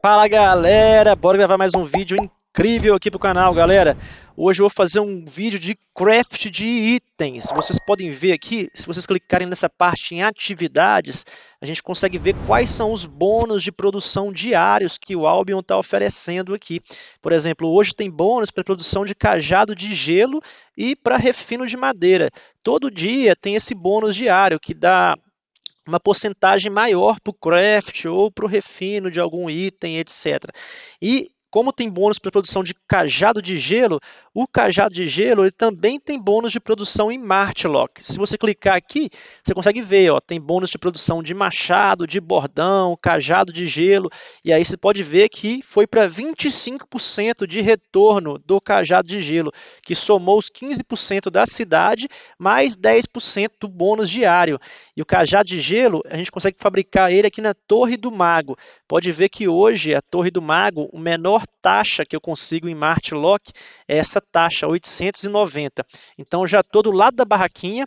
Fala galera, bora gravar mais um vídeo incrível aqui pro canal, galera. Hoje eu vou fazer um vídeo de craft de itens. Vocês podem ver aqui, se vocês clicarem nessa parte em atividades, a gente consegue ver quais são os bônus de produção diários que o Albion está oferecendo aqui. Por exemplo, hoje tem bônus para produção de cajado de gelo e para refino de madeira. Todo dia tem esse bônus diário que dá uma porcentagem maior para o craft ou para o refino de algum item, etc. E como tem bônus para produção de cajado de gelo, o cajado de gelo ele também tem bônus de produção em Martlock. Se você clicar aqui, você consegue ver, ó, tem bônus de produção de machado, de bordão, cajado de gelo, e aí você pode ver que foi para 25% de retorno do cajado de gelo, que somou os 15% da cidade, mais 10% do bônus diário. E o cajado de gelo, a gente consegue fabricar ele aqui na Torre do Mago. Pode ver que hoje a Torre do Mago, a menor taxa que eu consigo em Martlock é essa taxa, 890. Então já estou do lado da barraquinha.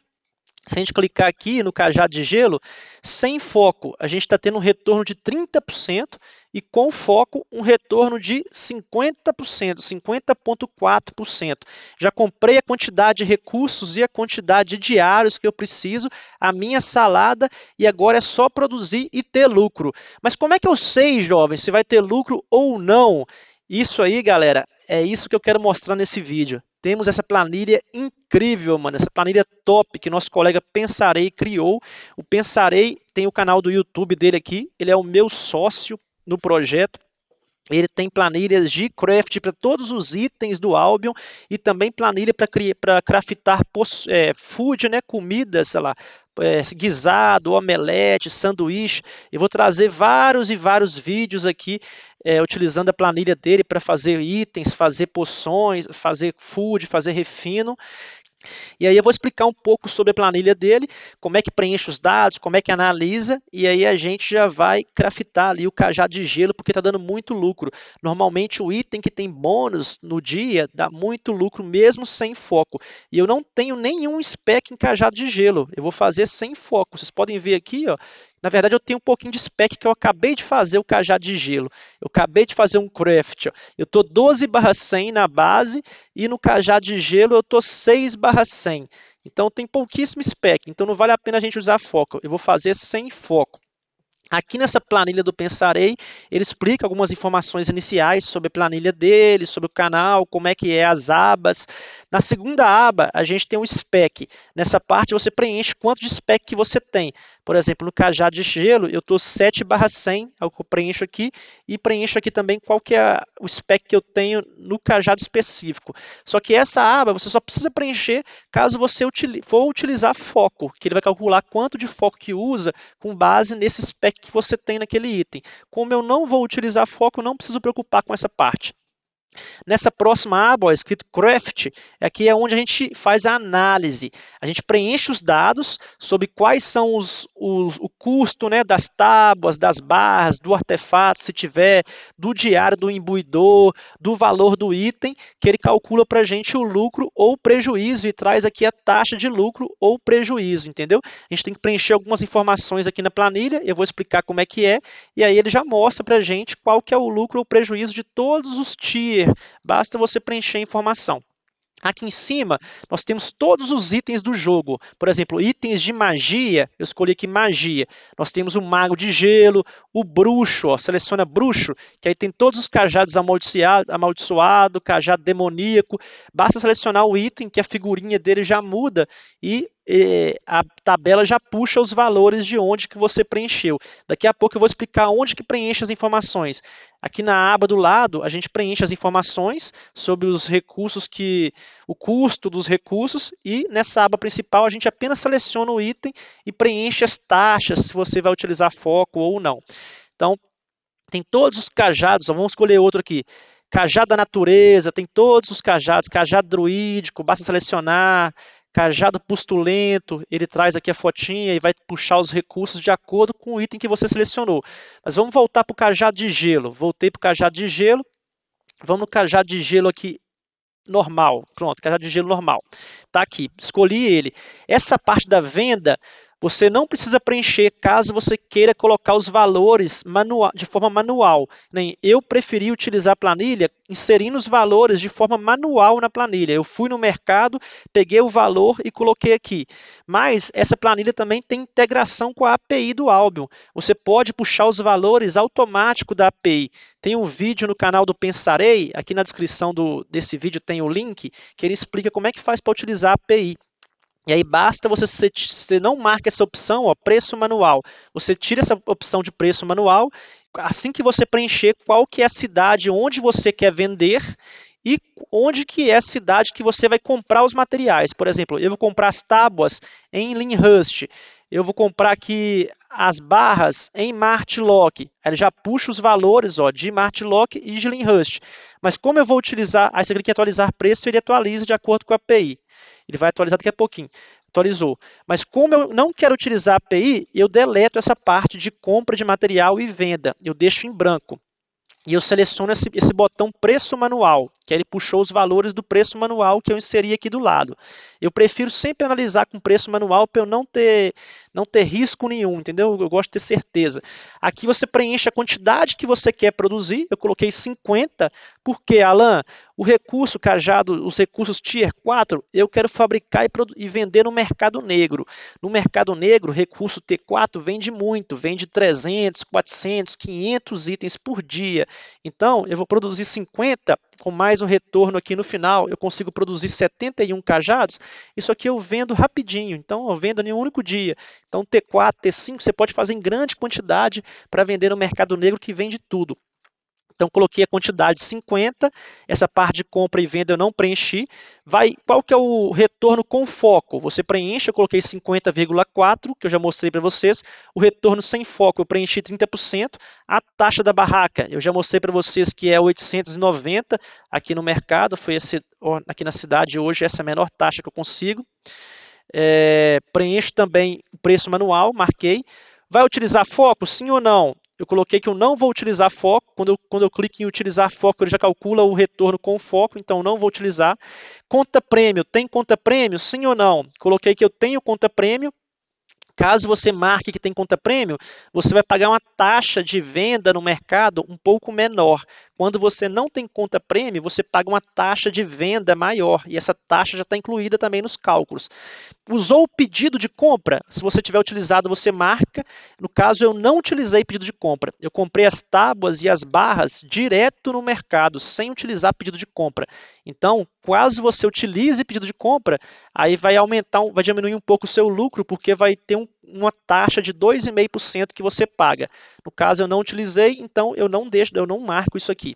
Se a gente clicar aqui no cajado de gelo, sem foco, a gente está tendo um retorno de 30% e com foco, um retorno de 50%, 50,4%. Já comprei a quantidade de recursos e a quantidade de diários que eu preciso, a minha salada, e agora é só produzir e ter lucro. Mas como é que eu sei, jovem, se vai ter lucro ou não? Isso aí, galera, é isso que eu quero mostrar nesse vídeo. Temos essa planilha incrível, mano, essa planilha top que nosso colega Pensarei criou. O Pensarei tem o canal do YouTube dele aqui, ele é o meu sócio no projeto. Ele tem planilhas de craft para todos os itens do Albion e também planilha para craftar food, né, comida, sei lá, guisado, omelete, sanduíche. Eu vou trazer vários e vários vídeos aqui utilizando a planilha dele para fazer itens, fazer poções, fazer food, fazer refino. E aí eu vou explicar um pouco sobre a planilha dele, como é que preenche os dados, como é que analisa, e aí a gente já vai craftar ali o cajado de gelo, porque está dando muito lucro. Normalmente o item que tem bônus no dia dá muito lucro mesmo sem foco. E eu não tenho nenhum spec em cajado de gelo, eu vou fazer sem foco. Vocês podem ver aqui, ó, na verdade eu tenho um pouquinho de spec que eu acabei de fazer o cajado de gelo. Eu acabei de fazer um craft, ó. Eu estou 12/100 na base, e no cajado de gelo eu estou 6/100. Então tem pouquíssimo spec, então não vale a pena a gente usar foco. Eu vou fazer sem foco. Aqui nessa planilha do Pensarei, ele explica algumas informações iniciais sobre a planilha dele, sobre o canal, como é que é as abas. Na segunda aba, a gente tem um spec. Nessa parte, você preenche quanto de spec que você tem. Por exemplo, no cajado de gelo, eu estou 7/100, é o que eu preencho aqui, e preencho aqui também qual que é o spec que eu tenho no cajado específico. Só que essa aba, você só precisa preencher caso você for utilizar foco, que ele vai calcular quanto de foco que usa com base nesse spec que você tem naquele item. Como eu não vou utilizar foco, não preciso preocupar com essa parte. Nessa próxima aba, ó, escrito Craft, aqui é onde a gente faz a análise. A gente preenche os dados sobre quais são o custo, né, das tábuas, das barras, do artefato, se tiver, do diário do imbuidor, do valor do item, que ele calcula para a gente o lucro ou prejuízo e traz aqui a taxa de lucro ou prejuízo, entendeu? A gente tem que preencher algumas informações aqui na planilha, eu vou explicar como é que é, e aí ele já mostra para a gente qual que é o lucro ou prejuízo de todos os tiers. Basta você preencher a informação. Aqui em cima, nós temos todos os itens do jogo. Por exemplo, itens de magia, eu escolhi aqui magia. Nós temos o mago de gelo, o bruxo, ó, seleciona bruxo, que aí tem todos os cajados amaldiçoado, cajado demoníaco. Basta selecionar o item, que a figurinha dele já muda e a tabela já puxa os valores de onde que você preencheu. Daqui a pouco eu vou explicar onde que preenche as informações. Aqui na aba do lado, a gente preenche as informações sobre os recursos o custo dos recursos, e nessa aba principal a gente apenas seleciona o item e preenche as taxas, se você vai utilizar foco ou não. Então, tem todos os cajados, vamos escolher outro aqui. Cajado da natureza, tem todos os cajados, cajado druídico, basta selecionar. Cajado pustulento, ele traz aqui a fotinha e vai puxar os recursos de acordo com o item que você selecionou. Mas vamos voltar para o cajado de gelo. Voltei para o cajado de gelo. Vamos no cajado de gelo aqui normal. Pronto, cajado de gelo normal. Tá aqui, escolhi ele. Essa parte da venda, Você não precisa preencher caso você queira colocar os valores de forma manual. Eu preferi utilizar a planilha inserindo os valores de forma manual na planilha. Eu fui no mercado, peguei o valor e coloquei aqui. Mas essa planilha também tem integração com a API do Albion. Você pode puxar os valores automáticos da API. Tem um vídeo no canal do Pensarei, aqui na descrição desse vídeo tem o link, que ele explica como é que faz para utilizar a API. E aí basta você não marca essa opção, ó, preço manual. Você tira essa opção de preço manual, assim que você preencher qual que é a cidade onde você quer vender e onde que é a cidade que você vai comprar os materiais. Por exemplo, eu vou comprar as tábuas em Lyndhurst, eu vou comprar aqui as barras em Martlock. Aí ele já puxa os valores, ó, de Martlock e de Lyndhurst. Mas como eu vou utilizar, aí você clica em atualizar preço, ele atualiza de acordo com a API. Ele vai atualizar daqui a pouquinho. Atualizou. Mas como eu não quero utilizar a API, eu deleto essa parte de compra de material e venda. Eu deixo em branco. E eu seleciono esse botão preço manual, que aí ele puxou os valores do preço manual que eu inseri aqui do lado. Eu prefiro sempre analisar com preço manual para eu não ter risco nenhum, entendeu? Eu gosto de ter certeza. Aqui você preenche a quantidade que você quer produzir. Eu coloquei 50, porque, Alan, o recurso cajado, os recursos Tier 4, eu quero fabricar e vender no mercado negro. No mercado negro, o recurso T4 vende muito, vende 300, 400, 500 itens por dia. Então, eu vou produzir 50, com mais um retorno aqui no final, eu consigo produzir 71 cajados. Isso aqui eu vendo rapidinho, então eu vendo em um único dia. Então, T4, T5, você pode fazer em grande quantidade para vender no mercado negro, que vende tudo. Então, coloquei a quantidade 50, essa parte de compra e venda eu não preenchi. Qual que é o retorno com foco? Você preenche, eu coloquei 50,4, que eu já mostrei para vocês. O retorno sem foco eu preenchi 30%. A taxa da barraca, eu já mostrei para vocês que é 890 aqui no mercado. Aqui na cidade hoje, essa é a menor taxa que eu consigo. Preencho também o preço manual, marquei. Vai utilizar foco, sim ou não? Eu coloquei que eu não vou utilizar foco. Quando eu clico em utilizar foco, ele já calcula o retorno com foco, então não vou utilizar. Conta prêmio, tem conta prêmio, sim ou não? Coloquei que eu tenho conta prêmio. Caso você marque que tem conta prêmio, você vai pagar uma taxa de venda no mercado um pouco menor. Quando você não tem conta prêmio, você paga uma taxa de venda maior, e essa taxa já está incluída também nos cálculos. Usou o pedido de compra? Se você tiver utilizado, você marca. No caso, eu não utilizei pedido de compra. Eu comprei as tábuas e as barras direto no mercado, sem utilizar pedido de compra. Então, caso você utilize pedido de compra, aí vai diminuir um pouco o seu lucro, porque vai ter uma taxa de 2,5% que você paga. No caso, eu não utilizei, então eu não marco isso aqui.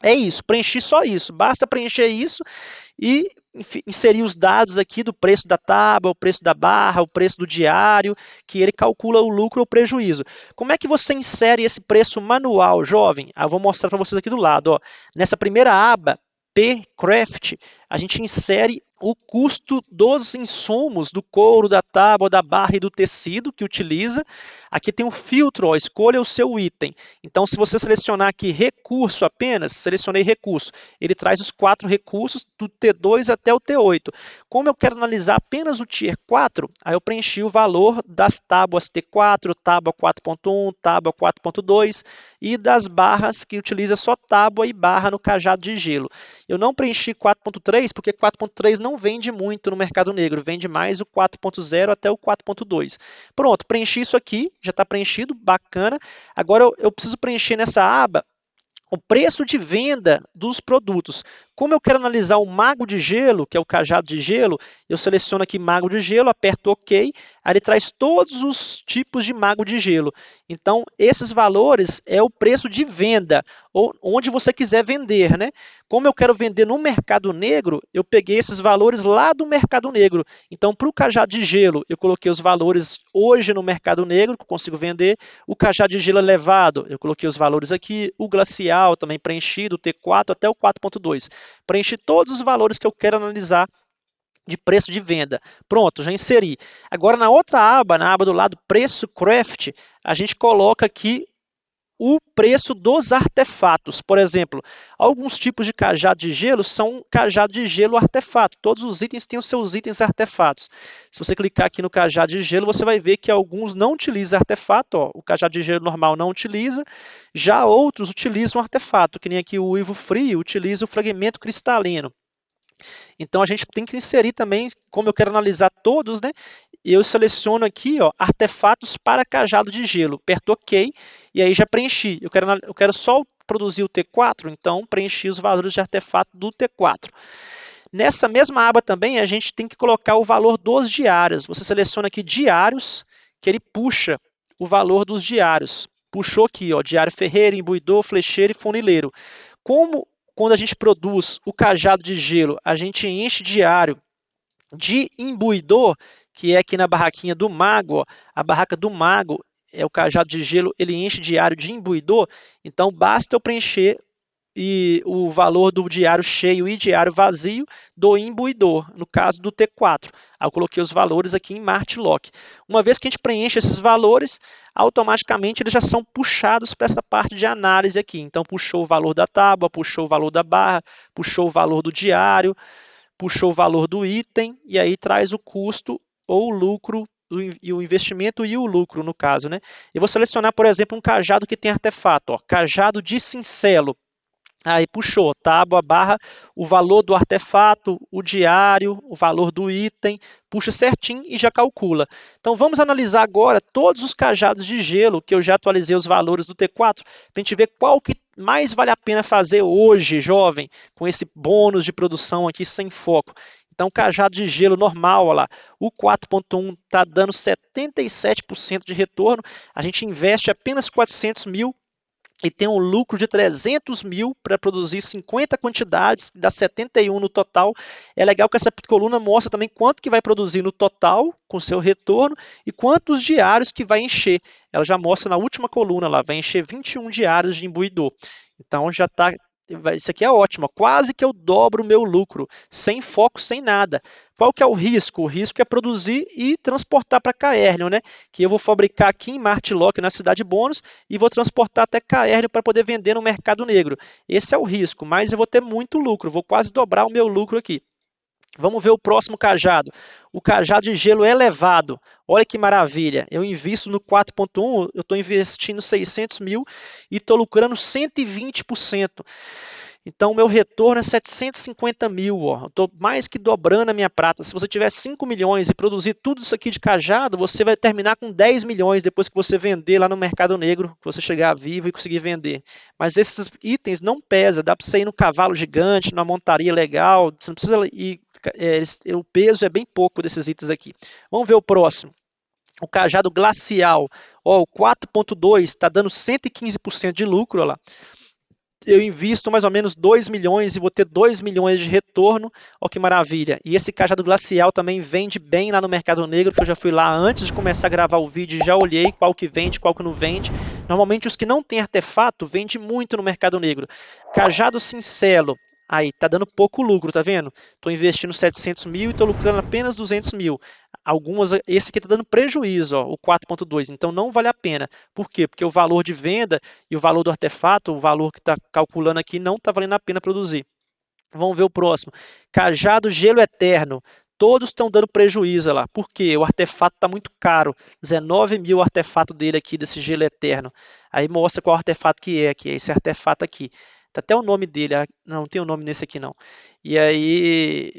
É isso, preenchi só isso. Basta preencher isso e inserir os dados aqui do preço da tábua, o preço da barra, o preço do diário, que ele calcula o lucro ou prejuízo. Como é que você insere esse preço manual, jovem? Eu vou mostrar para vocês aqui do lado. Ó. Nessa primeira aba, P-Craft, a gente insere o custo dos insumos, do couro, da tábua, da barra e do tecido que utiliza. Aqui tem um filtro, ó, escolha o seu item. Então, se você selecionar aqui recurso apenas, selecionei recurso, ele traz os 4 recursos do T2 até o T8. Como eu quero analisar apenas o Tier 4, aí eu preenchi o valor das tábuas T4, tábua 4.1, tábua 4.2 e das barras que utiliza só tábua e barra no cajado de gelo. Eu não preenchi 4.3 porque 4.3 não vende muito no mercado negro, vende mais o 4.0 até o 4.2. Pronto, preenchi isso aqui, já está preenchido, bacana. Agora eu preciso preencher nessa aba o preço de venda dos produtos. Como eu quero analisar o mago de gelo, que é o cajado de gelo, eu seleciono aqui mago de gelo, aperto OK, aí ele traz todos os tipos de mago de gelo. Então, esses valores é o preço de venda, ou onde você quiser vender, né? Como eu quero vender no mercado negro, eu peguei esses valores lá do mercado negro. Então, para o cajado de gelo, eu coloquei os valores hoje no mercado negro, que eu consigo vender. O cajado de gelo elevado, eu coloquei os valores aqui. O glacial também preenchido, o T4 até o 4.2. Preenchi todos os valores que eu quero analisar de preço de venda. Pronto, já inseri. Agora, na outra aba, na aba do lado Preço Craft, a gente coloca aqui o preço dos artefatos. Por exemplo, alguns tipos de cajado de gelo são cajado de gelo artefato. Todos os itens têm os seus itens artefatos. Se você clicar aqui no cajado de gelo, você vai ver que alguns não utilizam artefato. Ó, o cajado de gelo normal não utiliza, já outros utilizam artefato, que nem aqui o Uivo Frio utiliza o fragmento cristalino. Então a gente tem que inserir também, como eu quero analisar todos, né? Eu seleciono aqui, ó, artefatos para cajado de gelo, aperto OK e aí já preenchi. Eu quero só produzir o T4, então preenchi os valores de artefato do T4. Nessa mesma aba também a gente tem que colocar o valor dos diários. Você seleciona aqui diários, que ele puxa o valor dos diários. Puxou aqui, ó, diário ferreiro, imbuidor, flecheiro e funileiro. Como quando a gente produz o cajado de gelo, a gente enche diário de imbuidor, que é aqui na barraquinha do mago, ó, a barraca do mago é o cajado de gelo, ele enche diário de imbuidor, então basta eu preencher o valor do diário cheio e diário vazio do imbuidor, no caso do T4. Aí eu coloquei os valores aqui em Martlock. Uma vez que a gente preenche esses valores, automaticamente eles já são puxados para essa parte de análise aqui. Então puxou o valor da tábua, puxou o valor da barra, puxou o valor do diário, puxou o valor do item e aí traz o custo ou o lucro e o investimento e o lucro, no caso, né? Eu vou selecionar, por exemplo, um cajado que tem artefato, ó, cajado de cincelo. Aí puxou, tábua, barra, o valor do artefato, o diário, o valor do item, puxa certinho e já calcula. Então vamos analisar agora todos os cajados de gelo, que eu já atualizei os valores do T4, para a gente ver qual que mais vale a pena fazer hoje, jovem, com esse bônus de produção aqui sem foco. Então, cajado de gelo normal, olha lá, o 4.1 está dando 77% de retorno, a gente investe apenas 400 mil, e tem um lucro de 300 mil para produzir 50 quantidades, dá 71 no total. É legal que essa coluna mostra também quanto que vai produzir no total, com seu retorno, e quantos diários que vai encher. Ela já mostra na última coluna lá, vai encher 21 diários de imbuidor. Então já está... Isso aqui é ótimo, quase que eu dobro o meu lucro, sem foco, sem nada. Qual que é o risco? O risco é produzir e transportar para Caerleon, né? Que eu vou fabricar aqui em Martlock, na Cidade Bônus, e vou transportar até Caerleon para poder vender no mercado negro. Esse é o risco, mas eu vou ter muito lucro, vou quase dobrar o meu lucro aqui. Vamos ver o próximo cajado. O cajado de gelo elevado. Olha que maravilha. Eu invisto no 4.1, eu estou investindo 600 mil e estou lucrando 120%. Então, o meu retorno é 750 mil. Estou mais que dobrando a minha prata. Se você tiver 5 milhões e produzir tudo isso aqui de cajado, você vai terminar com 10 milhões depois que você vender lá no mercado negro, que você chegar vivo e conseguir vender. Mas esses itens não pesam. Dá para você ir no cavalo gigante, numa montaria legal. Você não precisa ir... o peso é bem pouco desses itens aqui. Vamos ver o próximo. O cajado glacial. O 4.2 está dando 115% de lucro. Olha lá. Eu invisto mais ou menos 2 milhões e vou ter 2 milhões de retorno. Olha que maravilha. E esse cajado glacial também vende bem lá no mercado negro, que eu já fui lá antes de começar a gravar o vídeo e já olhei qual que vende, qual que não vende. Normalmente os que não têm artefato vende muito no mercado negro. Cajado cincelo. Aí, tá dando pouco lucro, tá vendo? Estou investindo 700 mil e estou lucrando apenas 200 mil. Esse aqui está dando prejuízo, ó, o 4.2, então não vale a pena. Por quê? Porque o valor de venda e o valor do artefato, o valor que está calculando aqui, não está valendo a pena produzir. Vamos ver o próximo. Cajado gelo eterno. Todos estão dando prejuízo lá. Por quê? O artefato está muito caro. 19 mil o artefato dele aqui, desse gelo eterno. Aí mostra qual artefato que é aqui. Esse artefato aqui. Tá até o nome dele. Não tem o nome nesse aqui não. E aí...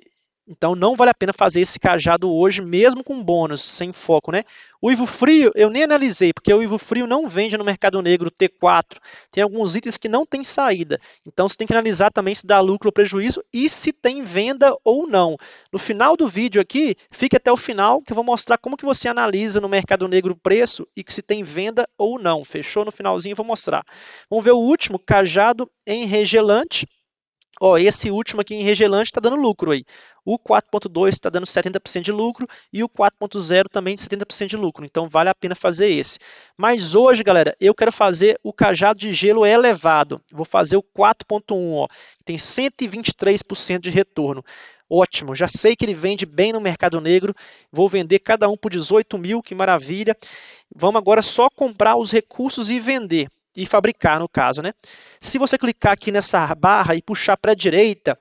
Então não vale a pena fazer esse cajado hoje, mesmo com bônus, sem foco, né? O Uivo Frio eu nem analisei, porque o Uivo Frio não vende no mercado negro T4. Tem alguns itens que não tem saída. Então você tem que analisar também se dá lucro ou prejuízo e se tem venda ou não. No final do vídeo aqui, fique até o final que eu vou mostrar como que você analisa no mercado negro o preço e se tem venda ou não. Fechou? No finalzinho eu vou mostrar. Vamos ver o último, cajado enregelante. Esse último aqui em regelante está dando lucro aí. O 4.2 está dando 70% de lucro e o 4.0 também 70% de lucro. Então vale a pena fazer esse. Mas hoje, galera, eu quero fazer o cajado de gelo elevado. Vou fazer o 4.1, tem 123% de retorno. Ótimo, já sei que ele vende bem no mercado negro. Vou vender cada um por 18 mil, que maravilha. Vamos agora só comprar os recursos e vender. e fabricar, no caso, né? Se você clicar aqui nessa barra e puxar para a direita,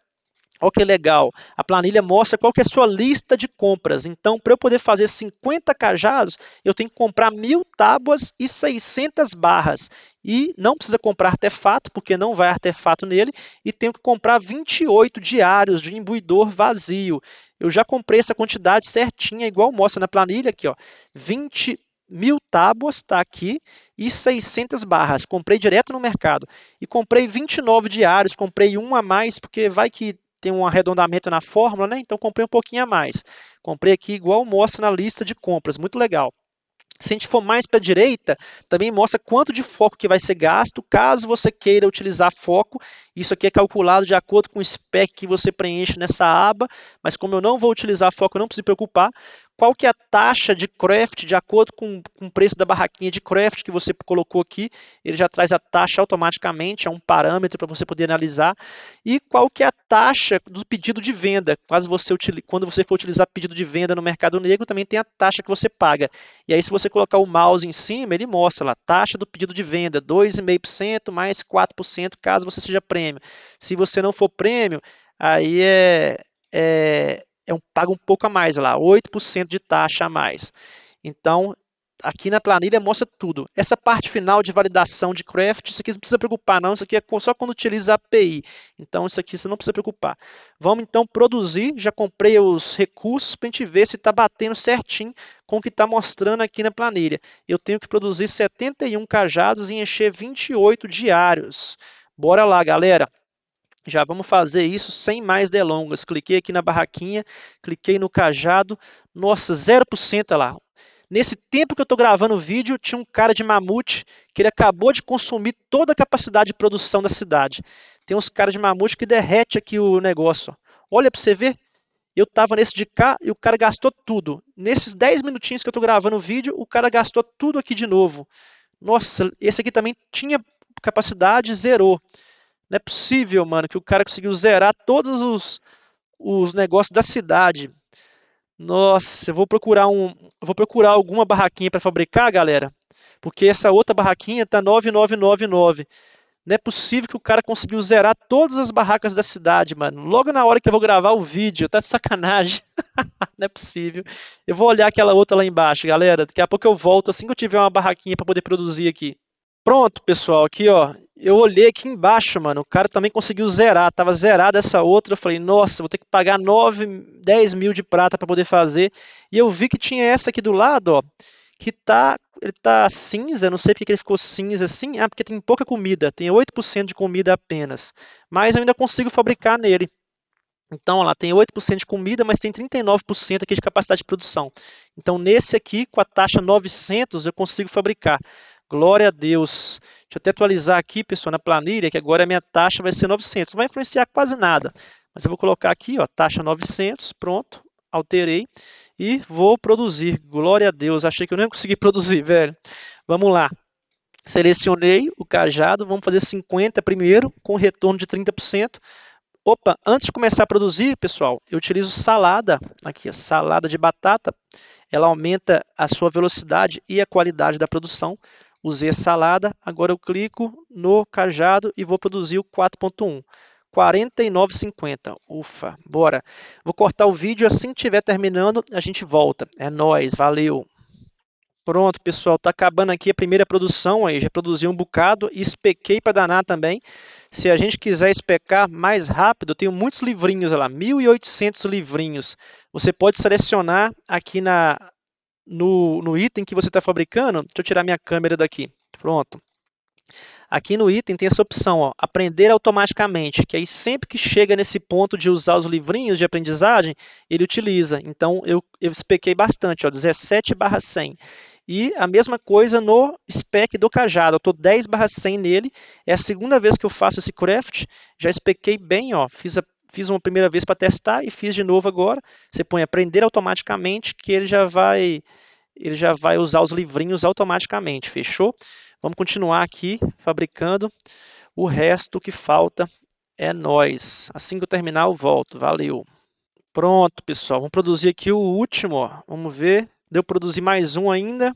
olha que legal, a planilha mostra qual que é a sua lista de compras. Então, para eu poder fazer 50 cajados, eu tenho que comprar 1000 tábuas e 600 barras. E não precisa comprar artefato, porque não vai artefato nele, e tenho que comprar 28 diários de imbuidor vazio. Eu já comprei essa quantidade certinha, igual mostra na planilha aqui, ó, 20.000 tábuas, está aqui, e 600 barras. Comprei direto no mercado. E comprei 29 diários, comprei um a mais, porque vai que tem um arredondamento na fórmula, né? Então comprei um pouquinho a mais. Comprei aqui igual mostra na lista de compras, muito legal. Se a gente for mais para a direita, também mostra quanto de foco que vai ser gasto, caso você queira utilizar foco. Isso aqui é calculado de acordo com o spec que você preenche nessa aba, mas como eu não vou utilizar foco, não precisa se preocupar. Qual que é a taxa de craft, de acordo com o preço da barraquinha de craft que você colocou aqui, ele já traz a taxa automaticamente, é um parâmetro para você poder analisar. E qual que é a taxa do pedido de venda, quando você for utilizar pedido de venda no mercado negro, também tem a taxa que você paga. E aí, se você colocar o mouse em cima, ele mostra lá, taxa do pedido de venda, 2,5% mais 4% caso você seja prêmio. Se você não for prêmio, aí paga um pouco a mais lá, 8% de taxa a mais. Então, aqui na planilha mostra tudo. Essa parte final de validação de craft, isso aqui você não precisa preocupar não, isso aqui é só quando utiliza a API. Então, isso aqui você não precisa preocupar. Vamos então produzir, já comprei os recursos para a gente ver se está batendo certinho com o que está mostrando aqui na planilha. Eu tenho que produzir 71 cajados e encher 28 diários. Bora lá, galera. Já vamos fazer isso sem mais delongas. Cliquei aqui na barraquinha, cliquei no cajado. Nossa, 0% lá. Nesse tempo que eu estou gravando o vídeo, tinha um cara de mamute que ele acabou de consumir toda a capacidade de produção da cidade. Tem uns caras de mamute que derrete aqui o negócio. Olha para você ver. Eu estava nesse de cá e o cara gastou tudo. Nesses 10 minutinhos que eu estou gravando o vídeo, o cara gastou tudo aqui de novo. Nossa, esse aqui também tinha capacidade, zerou. Não é possível, mano, que o cara conseguiu zerar todos os negócios da cidade. Nossa, eu vou procurar alguma barraquinha para fabricar, galera, porque essa outra barraquinha tá 9.999. Não é possível que o cara conseguiu zerar todas as barracas da cidade, mano. Logo na hora que eu vou gravar o vídeo, tá de sacanagem. Não é possível. Eu vou olhar aquela outra lá embaixo, galera. Daqui a pouco eu volto assim que eu tiver uma barraquinha para poder produzir aqui. Pronto, pessoal, aqui ó, eu olhei aqui embaixo, mano, o cara também conseguiu zerar, tava zerada essa outra, eu falei, nossa, vou ter que pagar 9, 10 mil de prata para poder fazer, e eu vi que tinha essa aqui do lado, ó, que ele tá cinza, não sei porque que ele ficou cinza assim, porque tem pouca comida, tem 8% de comida apenas, mas eu ainda consigo fabricar nele. Então, ó lá, tem 8% de comida, mas tem 39% aqui de capacidade de produção. Então, nesse aqui, com a taxa 900, eu consigo fabricar. Glória a Deus. Deixa eu até atualizar aqui, pessoal, na planilha, que agora a minha taxa vai ser 900. Não vai influenciar quase nada. Mas eu vou colocar aqui, ó, taxa 900, pronto, alterei. E vou produzir. Glória a Deus. Achei que eu não ia conseguir produzir, velho. Vamos lá. Selecionei o cajado, vamos fazer 50 primeiro, com retorno de 30%. Opa, antes de começar a produzir, pessoal, eu utilizo salada, aqui, a salada de batata, ela aumenta a sua velocidade e a qualidade da produção. Usei a salada, agora eu clico no cajado e vou produzir o 4.1, 49,50. Ufa, bora. Vou cortar o vídeo, assim que estiver terminando, a gente volta. É nóis, valeu. Pronto, pessoal, está acabando aqui a primeira produção, aí já produzi um bocado e espequei para danar também. Se a gente quiser especar mais rápido, eu tenho muitos livrinhos lá, 1.800 livrinhos. Você pode selecionar aqui no item que você está fabricando. Deixa eu tirar minha câmera daqui. Pronto. Aqui no item tem essa opção, ó, aprender automaticamente, que aí sempre que chega nesse ponto de usar os livrinhos de aprendizagem, ele utiliza. Então, eu espequei bastante, ó, 17/100. E a mesma coisa no spec do cajado, eu estou 10/100 nele, é a segunda vez que eu faço esse craft, já espequei bem, ó, fiz uma primeira vez para testar e fiz de novo agora. Você põe aprender automaticamente, que ele já vai usar os livrinhos automaticamente, fechou? Vamos continuar aqui fabricando. O resto que falta é nós. Assim que eu terminar, eu volto. Valeu. Pronto, pessoal. Vamos produzir aqui o último. Ó. Vamos ver. Deu para produzir mais um ainda.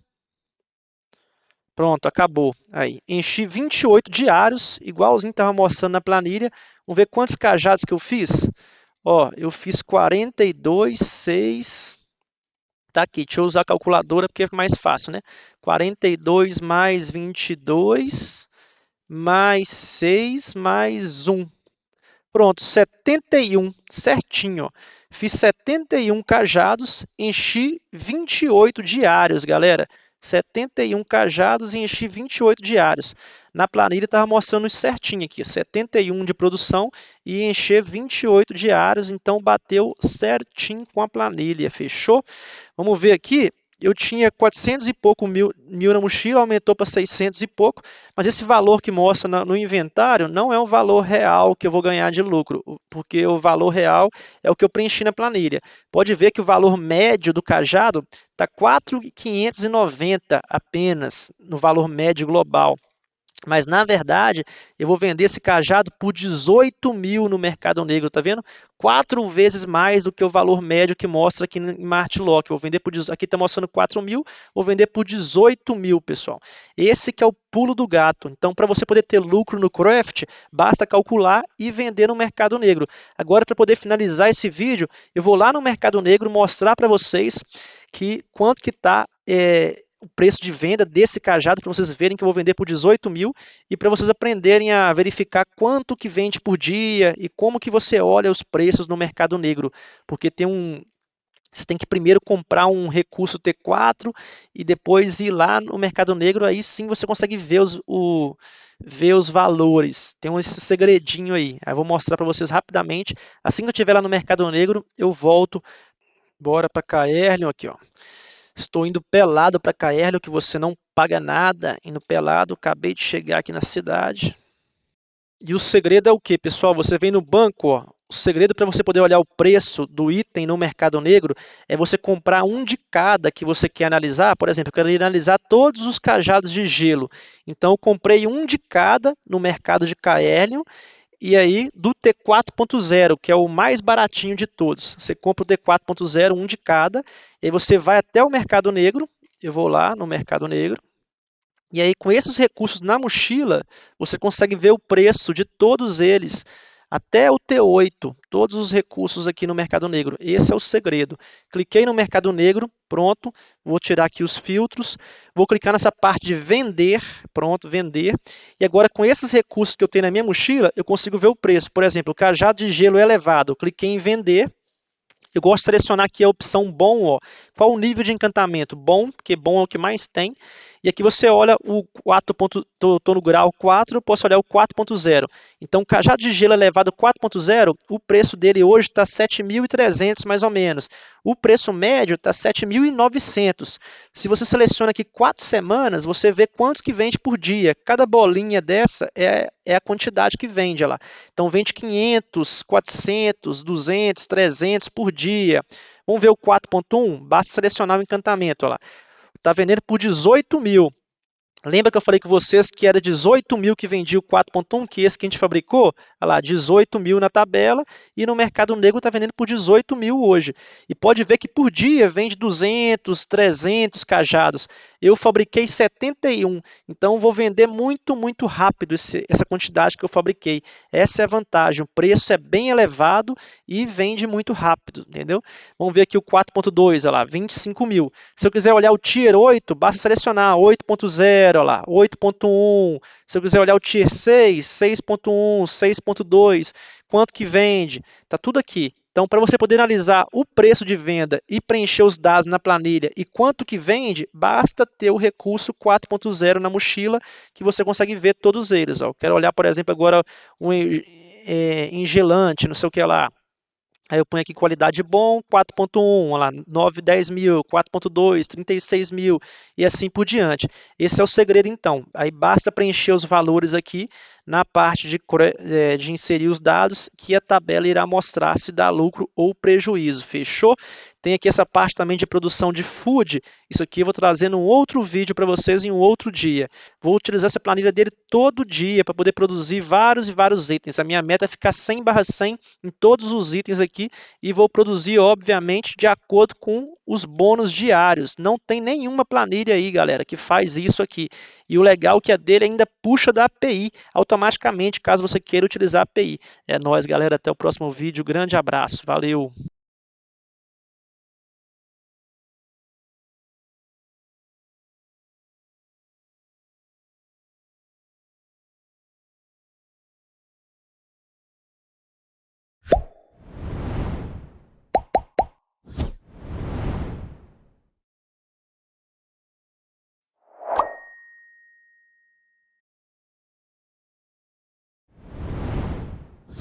Pronto, acabou. Aí, enchi 28 diários, igualzinho estava mostrando na planilha. Vamos ver quantos cajados que eu fiz. Ó, eu fiz 42, 6. Tá aqui, deixa eu usar a calculadora porque é mais fácil, né? 42 mais 22 mais 6 mais 1. Pronto, 71, certinho. Ó. Fiz 71 cajados, enchi 28 diários, galera. 71 cajados e enchi 28 diários. Na planilha estava mostrando isso certinho aqui, 71 de produção e encher 28 diários, então bateu certinho com a planilha, fechou? Vamos ver aqui, eu tinha 400 e pouco mil na mochila, aumentou para 600 e pouco, mas esse valor que mostra no inventário não é um valor real que eu vou ganhar de lucro, porque o valor real é o que eu preenchi na planilha. Pode ver que o valor médio do cajado está 4.590 apenas no valor médio global. Mas, na verdade, eu vou vender esse cajado por 18 mil no mercado negro, tá vendo? 4 vezes mais do que o valor médio que mostra aqui em Martlock. Vou vender por, aqui está mostrando 4 mil, vou vender por 18 mil, pessoal. Esse que é o pulo do gato. Então, para você poder ter lucro no craft, basta calcular e vender no mercado negro. Agora, para poder finalizar esse vídeo, eu vou lá no mercado negro mostrar para vocês que quanto que está o preço de venda desse cajado para vocês verem que eu vou vender por 18 mil e para vocês aprenderem a verificar quanto que vende por dia e como que você olha os preços no mercado negro, porque você tem que primeiro comprar um recurso T4 e depois ir lá no mercado negro, aí sim você consegue ver ver os valores. Tem esse segredinho aí. Aí eu vou mostrar para vocês rapidamente. Assim que eu estiver lá no mercado negro, eu volto. Bora para Caerleon aqui, ó. Estou indo pelado para Caerleon, que você não paga nada, indo pelado, acabei de chegar aqui na cidade. E o segredo é o que, pessoal? Você vem no banco, ó, o segredo para você poder olhar o preço do item no mercado negro é você comprar um de cada que você quer analisar. Por exemplo, eu quero analisar todos os cajados de gelo. Então, eu comprei um de cada no mercado de Caerleon. E aí, do T4.0, que é o mais baratinho de todos. Você compra o T4.0, um de cada, e aí você vai até o mercado negro. Eu vou lá no mercado negro. E aí, com esses recursos na mochila, você consegue ver o preço de todos eles, até o T8, todos os recursos aqui no mercado negro. Esse é o segredo. Cliquei no mercado negro, pronto, vou tirar aqui os filtros, vou clicar nessa parte de vender, pronto, vender. E agora, com esses recursos que eu tenho na minha mochila, eu consigo ver o preço. Por exemplo, o cajado de gelo elevado, cliquei em vender. Eu gosto de selecionar aqui a opção bom, ó. Qual o nível de encantamento? Bom, porque bom é o que mais tem. E aqui você olha o 4. Estou no grau 4, eu posso olhar o 4.0. Então, o cajado de gelo elevado 4.0, o preço dele hoje está 7.300 mais ou menos. O preço médio está 7.900. Se você seleciona aqui 4 semanas, você vê quantos que vende por dia. Cada bolinha dessa é a quantidade que vende. Lá. Então, vende 500, 400, 200, 300 por dia. Vamos ver o 4.1? Basta selecionar o encantamento. Está vendendo por 18 mil. Lembra que eu falei com vocês que era 18 mil que vendia o 4.1, que esse que a gente fabricou? Olha lá, 18 mil na tabela e no mercado negro está vendendo por 18 mil hoje. E pode ver que por dia vende 200, 300 cajados. Eu fabriquei 71, então vou vender muito, muito rápido essa quantidade que eu fabriquei. Essa é a vantagem, o preço é bem elevado e vende muito rápido, entendeu? Vamos ver aqui o 4.2, olha lá, 25 mil. Se eu quiser olhar o Tier 8, basta selecionar 8.0, olha lá, 8.1. Se eu quiser olhar o Tier 6, 6.1, 6.2, quanto que vende, está tudo aqui. Então, para você poder analisar o preço de venda e preencher os dados na planilha e quanto que vende, basta ter o recurso 4.0 na mochila, que você consegue ver todos eles. Ó. Quero olhar, por exemplo, agora um engelante, não sei o que lá. Aí eu ponho aqui qualidade bom, 4.1, lá, 9, 10 mil, 4.2, 36 mil e assim por diante. Esse é o segredo então. Aí basta preencher os valores aqui na parte de inserir os dados, que a tabela irá mostrar se dá lucro ou prejuízo, fechou? Tem aqui essa parte também de produção de food, isso aqui eu vou trazer num outro vídeo para vocês em um outro dia. Vou utilizar essa planilha dele todo dia para poder produzir vários e vários itens. A minha meta é ficar 100/100 em todos os itens aqui e vou produzir, obviamente, de acordo com os bônus diários. Não tem nenhuma planilha aí, galera, que faz isso aqui. E o legal é que a dele ainda puxa da API automaticamente, caso você queira utilizar a API. É nóis, galera. Até o próximo vídeo. Grande abraço. Valeu!